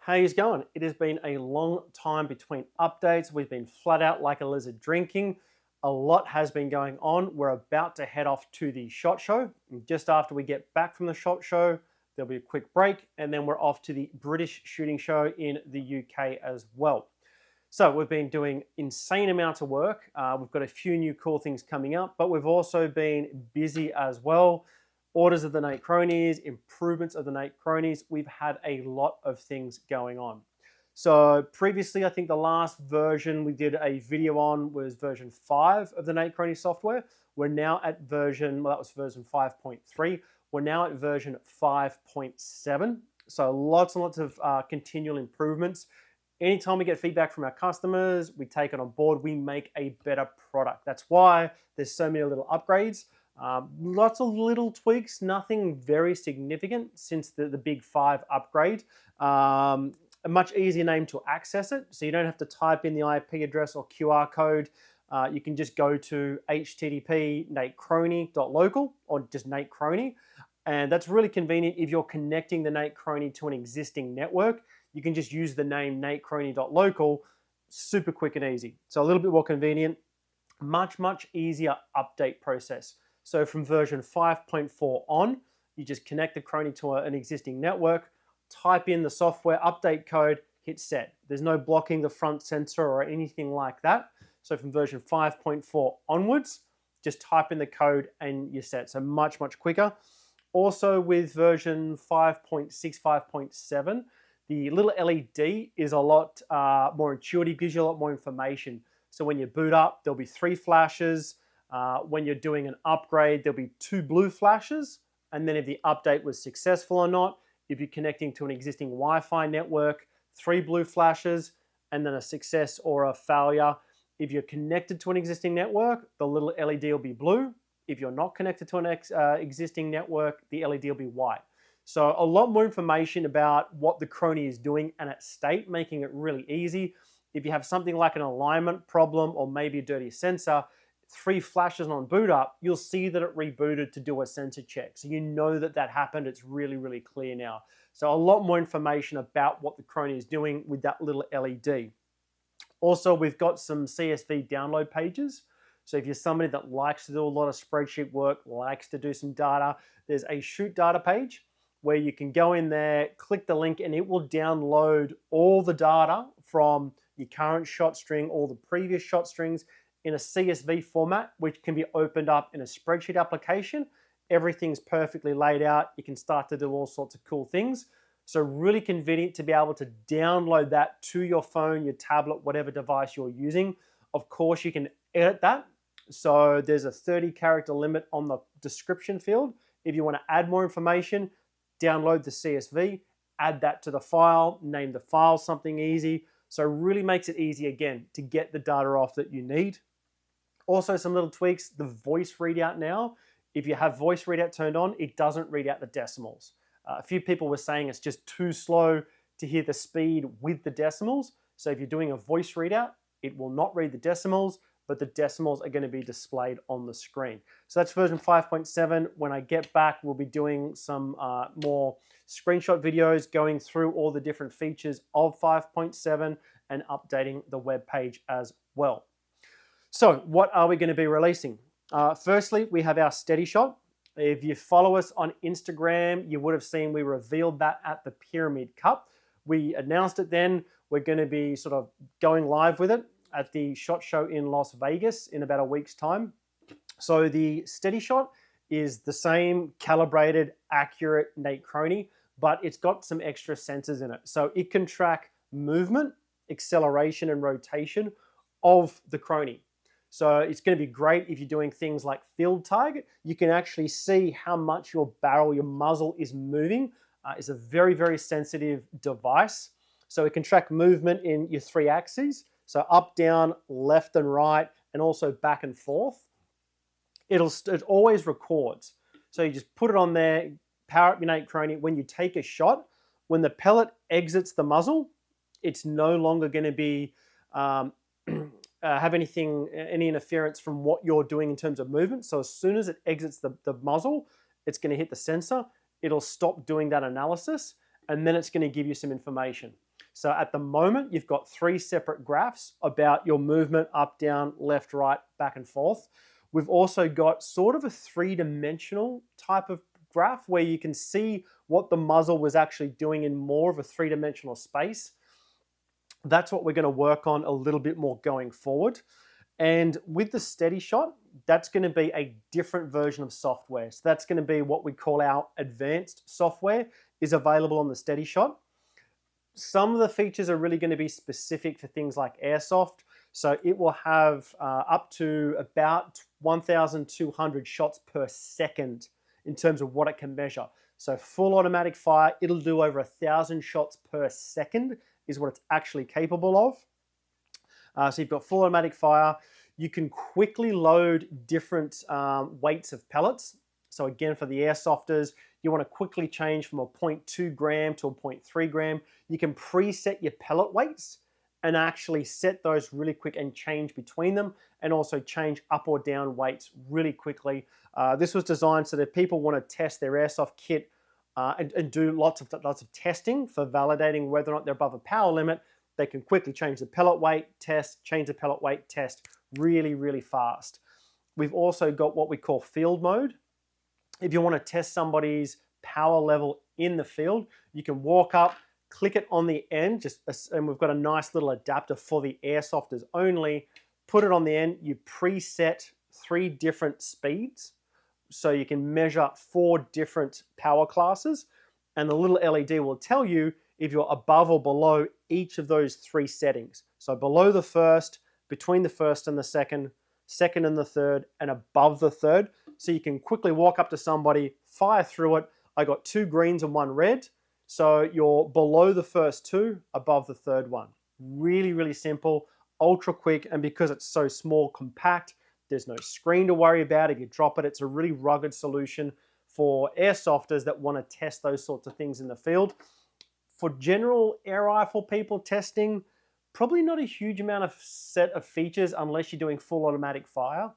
How's it going? It has been a long time between updates. We've been flat out like a lizard drinking. A lot has been going on. We're about to head off to the SHOT Show. And just after we get back from the SHOT Show, there'll be a quick break, and then we're off to the British Shooting Show in the UK as well. So we've been doing insane amounts of work. We've got a few new cool things coming up, but we've also been busy as well. Orders of the Natecronies, improvements of the Natecronies. We've had a lot of things going on. So previously, I think the last version we did a video on was version 5 of the Natecrony software. We're now at version, well, that was version 5.3. We're now at version 5.7. So lots and lots of continual improvements. Anytime we get feedback from our customers, we take it on board, we make a better product. That's why there's so many little upgrades. Lots of little tweaks, nothing very significant since the big 5 upgrade. A much easier name to access it, so you don't have to type in the IP address or QR code. You can just go to http natecrony.local or just Natecrony, and that's really convenient if you're connecting the Natecrony to an existing network. You can just use the name natecrony.local, super quick and easy. So a little bit more convenient, much easier update process. So from version 5.4 on, you just connect the Crony to an existing network, type in the software update code, hit set. There's no blocking the front sensor or anything like that. So from version 5.4 onwards, just type in the code and you're set. So much quicker. Also with version 5.6, 5.7, the little LED is a lot more intuitive, gives you a lot more information. So when you boot up, there'll be 3 flashes. When you're doing an upgrade, there'll be 2 blue flashes. And then if the update was successful or not, if you're connecting to an existing Wi-Fi network, 3 blue flashes, and then a success or a failure. If you're connected to an existing network, the little LED will be blue. If you're not connected to an existing network, the LED will be white. So a lot more information about what the Crony is doing and its state, making it really easy. If you have something like an alignment problem or maybe a dirty sensor, 3 flashes on boot up, you'll see that it rebooted to do a sensor check. So you know that that happened. It's really clear now. So a lot more information about what the Crony is doing with that little LED. Also, we've got some CSV download pages. So if you're somebody that likes to do a lot of spreadsheet work, likes to do some data, there's a shoot data page where you can go in there, click the link, and it will download all the data from your current shot string, all the previous shot strings, in a CSV format, which can be opened up in a spreadsheet application. Everything's perfectly laid out. You can start to do all sorts of cool things. So really convenient to be able to download that to your phone, your tablet, whatever device you're using. Of course, you can edit that. So there's a 30-character limit on the description field. If you want to add more information, download the CSV, add that to the file, name the file something easy. So really makes it easy, again, to get the data off that you need. Also, some little tweaks, the voice readout now. If you have voice readout turned on, it doesn't read out the decimals. A few people were saying it's just too slow to hear the speed with the decimals. So if you're doing a voice readout, it will not read the decimals, but the decimals are going to be displayed on the screen. So that's version 5.7. When I get back, we'll be doing some more screenshot videos going through all the different features of 5.7 and updating the web page as well. So what are we going to be releasing? Firstly, we have our steady shot. If you follow us on Instagram, you would have seen we revealed that at the Pyramid Cup. We announced it then. We're going to be sort of going live with it at the SHOT Show in Las Vegas in about a week's time. So the steady shot is the same calibrated, accurate Natecrony, but it's got some extra sensors in it. So it can track movement, acceleration, and rotation of the Crony. So it's going to be great if you're doing things like field target. You can actually see how much your barrel, your muzzle is moving. It's a very sensitive device. So it can track movement in your 3 axes. So up, down, left and right, and also back and forth. It always records. So you just put it on there, power up your Natecrony. When you take a shot, when the pellet exits the muzzle, it's no longer going to be have any interference from what you're doing in terms of movement. So as soon as it exits the muzzle, it's going to hit the sensor. It'll stop doing that analysis, and then it's going to give you some information. So at the moment, you've got 3 separate graphs about your movement up, down, left, right, back and forth. We've also got sort of a 3-dimensional type of graph where you can see what the muzzle was actually doing in more of a 3-dimensional space. That's what we're going to work on a little bit more going forward. And with the Steady Shot, that's going to be a different version of software. So that's going to be what we call our advanced software, is available on the Steady Shot. Some of the features are really going to be specific for things like airsoft. So it will have up to about 1,200 shots per second in terms of what it can measure. So full automatic fire, it'll do over 1,000 shots per second is what it's actually capable of. So you've got full automatic fire. You can quickly load different weights of pellets. So again, for the airsofters, you want to quickly change from a 0.2 gram to a 0.3 gram. You can preset your pellet weights and actually set those really quick and change between them, and also change up or down weights really quickly. This was designed so that people want to test their airsoft kit and do lots of testing for validating whether or not they're above a power limit. They can quickly change the pellet weight, test, change the pellet weight, test really, really fast. We've also got what we call field mode. If you want to test somebody's power level in the field, you can walk up, click it on the end, and we've got a nice little adapter for the airsofters only. Put it on the end, you preset 3 different speeds, so you can measure 4 different power classes, and the little LED will tell you if you're above or below each of those 3 settings. So below the first, between the first and the second, second and the third, and above the third. So you can quickly walk up to somebody, fire through it. I got 2 greens and 1 red. So you're below the first 2, above the third one. Really, really simple, ultra quick, and because it's so small, compact, there's no screen to worry about. If you drop it, it's a really rugged solution for airsofters that want to test those sorts of things in the field. For general air rifle people testing, probably not a huge amount of set of features unless you're doing full automatic fire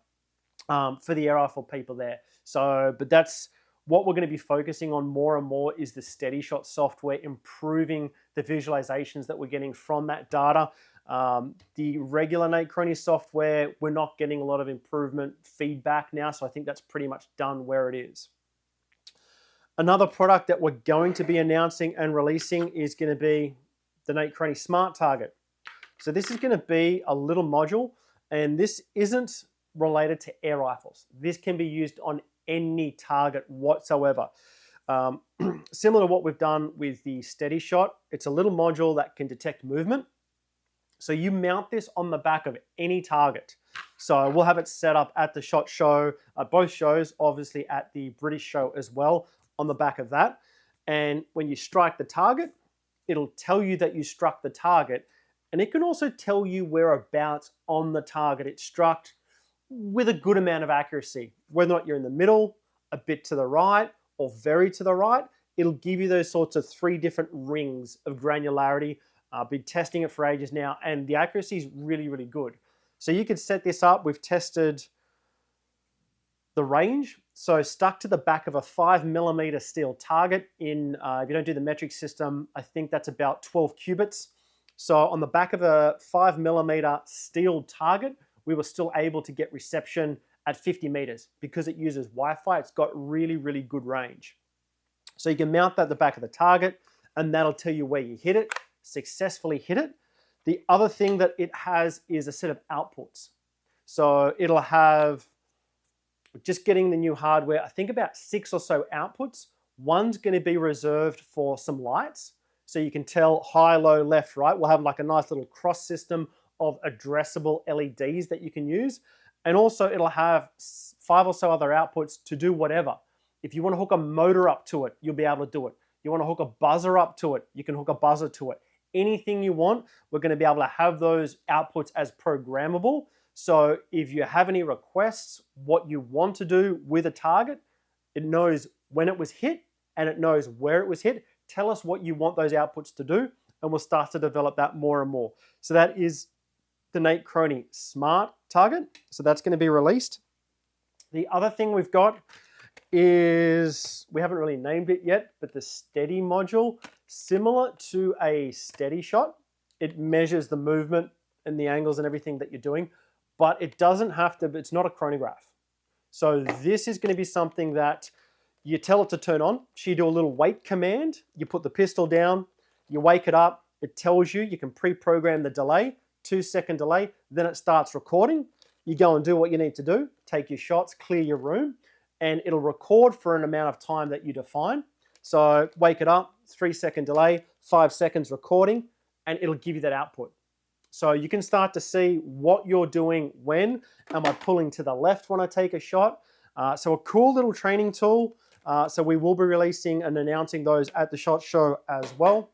for the air rifle people there. So, but that's what we're going to be focusing on more and more, is the Steady Shot software, improving the visualizations that we're getting from that data. The regular NateChrony software, we're not getting a lot of improvement feedback now, so I think that's pretty much done where it is. Another product that we're going to be announcing and releasing is going to be the NateChrony Smart Target. So this is going to be a little module, and this isn't related to air rifles. This can be used on any target whatsoever. Similar to what we've done with the Steady Shot, it's a little module that can detect movement. So you mount this on the back of any target. So we'll have it set up at the SHOT Show, both shows, obviously at the British show as well, on the back of that. And when you strike the target, it'll tell you that you struck the target. And it can also tell you whereabouts on the target it struck with a good amount of accuracy. Whether or not you're in the middle, a bit to the right, or very to the right, it'll give you those sorts of 3 different rings of granularity. I've been testing it for ages now, and the accuracy is really, really good. So you could set this up. We've tested the range. So stuck to the back of a 5mm steel target in, if you don't do the metric system, I think that's about 12 cubits. So on the back of a 5mm steel target, we were still able to get reception at 50 meters. Because it uses Wi-Fi, it's got really, really good range. So you can mount that at the back of the target, and that'll tell you where you hit it, successfully hit it. The other thing that it has is a set of outputs. So it'll have, just getting the new hardware, I think about 6 or so outputs. One's going to be reserved for some lights. So you can tell high, low, left, right. We'll have like a nice little cross system of addressable LEDs that you can use. And also it'll have 5 or so other outputs to do whatever. If you want to hook a motor up to it, you'll be able to do it. You want to hook a buzzer up to it, you can hook a buzzer to it. Anything you want, we're going to be able to have those outputs as programmable. So if you have any requests, what you want to do with a target, it knows when it was hit and it knows where it was hit. Tell us what you want those outputs to do, and we'll start to develop that more and more. So that is the NateChrony Smart Target. So that's going to be released. The other thing we've got is, we haven't really named it yet, but the steady module, similar to a steady shot. It measures the movement and the angles and everything that you're doing, but it doesn't have to, it's not a chronograph. So this is going to be something that you tell it to turn on. So you do a little wait command, you put the pistol down, you wake it up, it tells you, you can pre-program the delay, 2-second delay, then it starts recording. You go and do what you need to do, take your shots, clear your room, and it'll record for an amount of time that you define. So wake it up, 3-second delay, 5 seconds recording, and it'll give you that output. So you can start to see what you're doing when. Am I pulling to the left when I take a shot? So a cool little training tool. So we will be releasing and announcing those at the SHOT Show as well.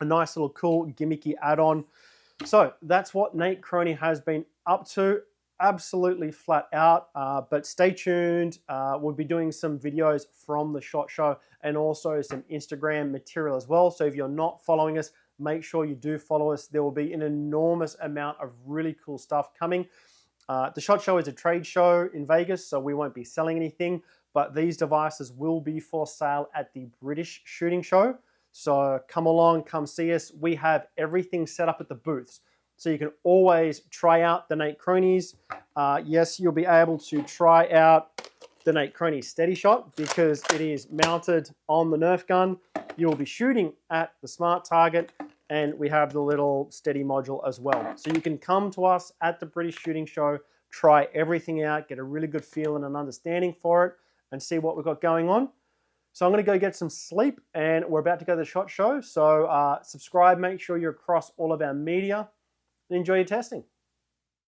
A nice little cool gimmicky add-on. So that's what Natecrony has been up to. Absolutely flat out, but stay tuned. We'll be doing some videos from the SHOT Show and also some Instagram material as well. So if you're not following us, make sure you do follow us. There will be an enormous amount of really cool stuff coming. The SHOT Show is a trade show in Vegas, so we won't be selling anything, but these devices will be for sale at the British Shooting Show. So come along, come see us. We have everything set up at the booths. So you can always try out the Natecronies. Yes, you'll be able to try out the Natecrony Steady Shot because it is mounted on the Nerf gun. You will be shooting at the smart target, and we have the little steady module as well. So you can come to us at the British Shooting Show, try everything out, get a really good feel and an understanding for it, and see what we've got going on. So I'm going to go get some sleep, and we're about to go to the SHOT Show. So subscribe, make sure you're across all of our media. Enjoy your testing.